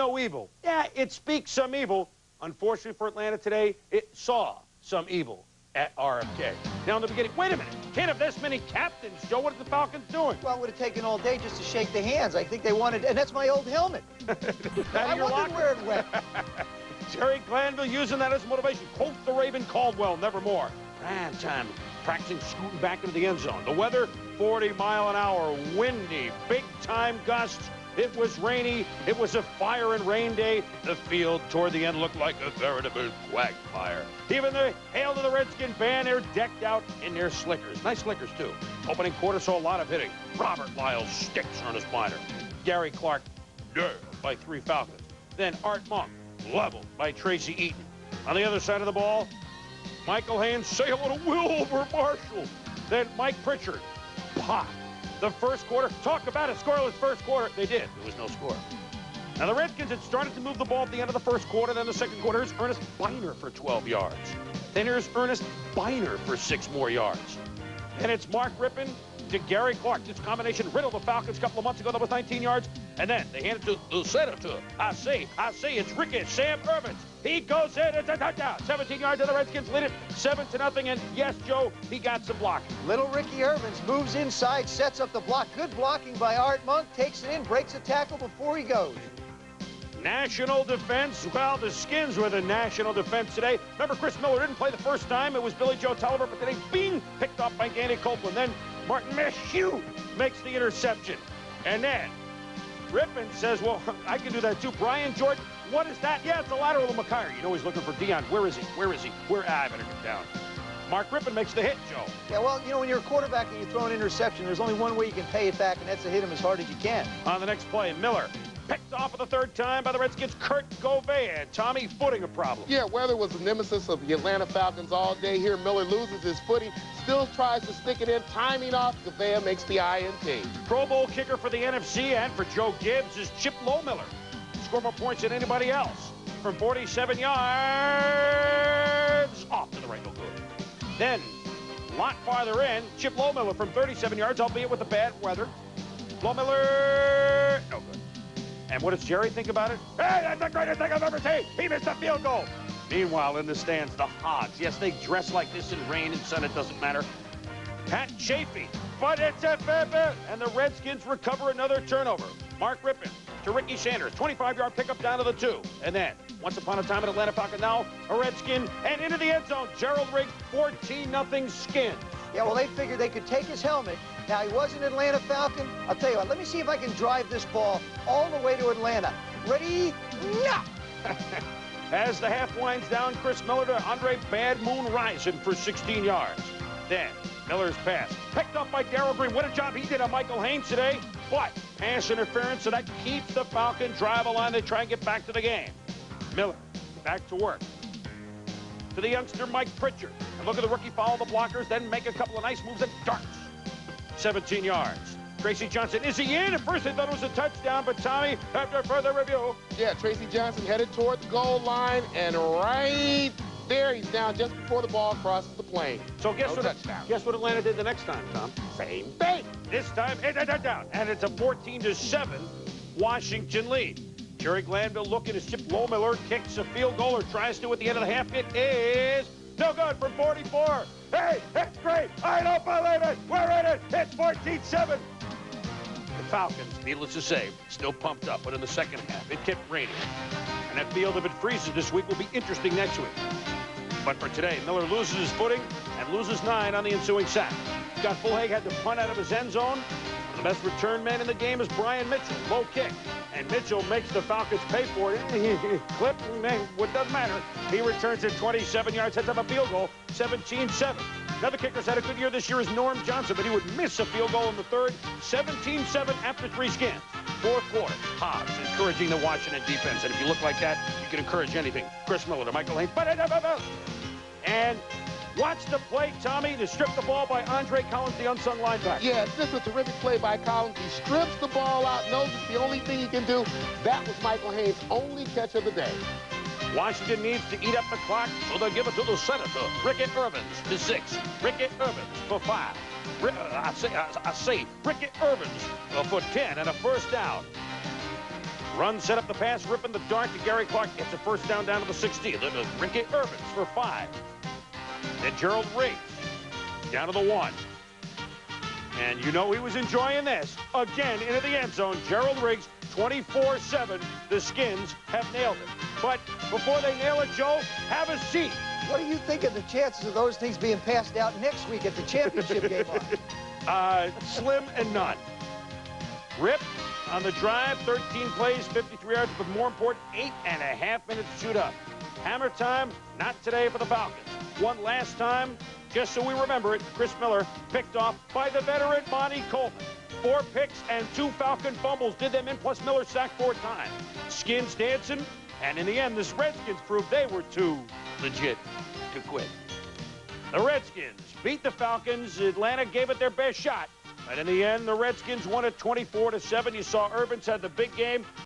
no evil. Yeah, it speaks some evil. Unfortunately for Atlanta today, it saw some evil at RFK. Now in the beginning, wait a minute, can't have this many captains, Joe. What are the Falcons doing? Well, it would have taken all day just to shake the hands. I think they wanted, and that's my old helmet. I wondered where it went. Jerry Glanville using that as motivation. Colt the Raven Caldwell, nevermore. Prime time, practicing scooting back into the end zone. The weather, 40-mile-an-hour, windy, big-time gusts. It was rainy. It was a fire and rain day. The field toward the end looked like a veritable quagmire. Even the hail to the Redskin band, they're decked out in their slickers. Nice slickers, too. Opening quarter saw a lot of hitting. Robert Lyles sticks Ernest Miner. Gary Clark nailed by 3 Falcons. Then Art Monk leveled by Tracy Eaton. On the other side of the ball, Michael Haynes say hello to Wilbur Marshall. Then Mike Pritchard pop. The first quarter, talk about a scoreless first quarter. They did. There was no score. Now, the Redskins had started to move the ball at the end of the first quarter. Then the second quarter, here's Ernest Biner for 12 yards. Then here's Ernest Biner for 6 more yards. And it's Mark Rippon to Gary Clark. This combination riddled the Falcons a couple of months ago. That was 19 yards. And then they handed it to the senator. I say, it's Ricky Sam Irvins. He goes in. It's a touchdown. 17 yards, and the Redskins lead it 7-0. And yes, Joe, he got some blocking. Little Ricky Irvins moves inside, sets up the block. Good blocking by Art Monk. Takes it in, breaks a tackle before he goes. National defense. Well, the Skins were the national defense today. Remember, Chris Miller didn't play the first time. It was Billy Joe Tolliver, but today, bing, picked off by Danny Copeland. Then Martin Meshew makes the interception. And then Rippon says, well, I can do that too. Brian Jordan, what is that? Yeah, it's a lateral to McCarty. You know he's looking for Dion. Where is he? I better get down. Mark Rippon makes the hit, Joe. Yeah, well, you know, when you're a quarterback and you throw an interception, there's only one way you can pay it back, and that's to hit him as hard as you can. On the next play, Miller picked off for the 3rd time by the Redskins. Kurt Govea and Tommy footing a problem. Yeah, weather was the nemesis of the Atlanta Falcons all day here. Miller loses his footing, still tries to stick it in, timing off. Govea makes the INT. Pro Bowl kicker for the NFC and for Joe Gibbs is Chip Lowmiller. Scored more points than anybody else. From 47 yards, off to the right, no good. Then, a lot farther in, Chip Lowmiller from 37 yards, albeit with the bad weather. Lowmiller, no good. And what does Jerry think about it? Hey, that's the greatest thing I've ever seen. He missed a field goal. Meanwhile, in the stands, the Hogs. Yes, they dress like this in rain and sun. It doesn't matter. Pat Chafee, but it's a fair. And the Redskins recover another turnover. Mark Rippon to Ricky Sanders. 25-yard pickup down to the 2. And then, once upon a time, an Atlanta Falcon, now a Redskin. And into the end zone, Gerald Riggs, 14-0 Skins. Yeah, well, they figured they could take his helmet. Now, he was an Atlanta Falcon. I'll tell you what, let me see if I can drive this ball all the way to Atlanta. Ready? No! As the half winds down, Chris Miller to Andre Bad Moon Rising for 16 yards. Then, Miller's pass, picked up by Darrell Green. What a job he did on Michael Haynes today. But pass interference, so that keeps the Falcon drive line. They try and get back to the game. Miller, back to work. To the youngster, Mike Pritchard. And look at the rookie follow the blockers, then make a couple of nice moves and darts. 17 yards. Tracy Johnson, is he in? At first they thought it was a touchdown, but Tommy, after further review. Yeah, Tracy Johnson headed toward the goal line, and right there, he's down just before the ball crosses the plane. So guess what Atlanta did the next time, Tom? Same thing. This time, down. And it's a 14-7 Washington lead. Jerry Glanville looking as Chip Lowmiller kicks a field goal or tries to at the end of the half. It is no good from 44. Hey, it's great. I don't believe it. We're in it. It's 14-7. The Falcons, needless to say, still pumped up, but in the second half, it kept raining. And that field, if it freezes this week, will be interesting next week. But for today, Miller loses his footing and loses 9 on the ensuing sack. Scott Fulhag had to punt out of his end zone. The best return man in the game is Brian Mitchell. Low kick. And Mitchell makes the Falcons pay for it. Clip, what doesn't matter. He returns it 27 yards, sets up a field goal, 17-7. Another kicker's had a good year this year is Norm Johnson, but he would miss a field goal in the third. 17-7 after 3 skins. Fourth quarter, Hobbs encouraging the Washington defense. And if you look like that, you can encourage anything. Chris Miller to Michael Haynes. And watch the play, Tommy, to strip the ball by Andre Collins, the unsung linebacker. Yeah, this is a terrific play by Collins. He strips the ball out, knows it's the only thing he can do. That was Michael Haynes' only catch of the day. Washington needs to eat up the clock, so they'll give it to the senator. Ricky Irvins to 6. Ricky Irvins for 5. I say Ricky Irvins for 10 and a first down. Run, set up the pass, ripping the dart to Gary Clark. Gets a first down to the 16. Then to Ricky Urbans for 5. Then Gerald Riggs down to the 1. And you know he was enjoying this. Again, into the end zone. Gerald Riggs, 24-7. The Skins have nailed it. But before they nail it, Joe, have a seat. What do you think of the chances of those things being passed out next week at the championship game on? Slim and none. Rip on the drive, 13 plays, 53 yards, but more important, 8.5 minutes to shoot up. Hammer time, not today for the Falcons. One last time, just so we remember it, Chris Miller picked off by the veteran Monty Coleman. 4 picks and 2 Falcon fumbles did them in, plus Miller sacked 4 times. Skins dancing, and in the end, this Redskins proved they were too legit to quit. The Redskins beat the Falcons. Atlanta gave it their best shot. But in the end, the Redskins won it 24-7. You saw Urbans had the big game.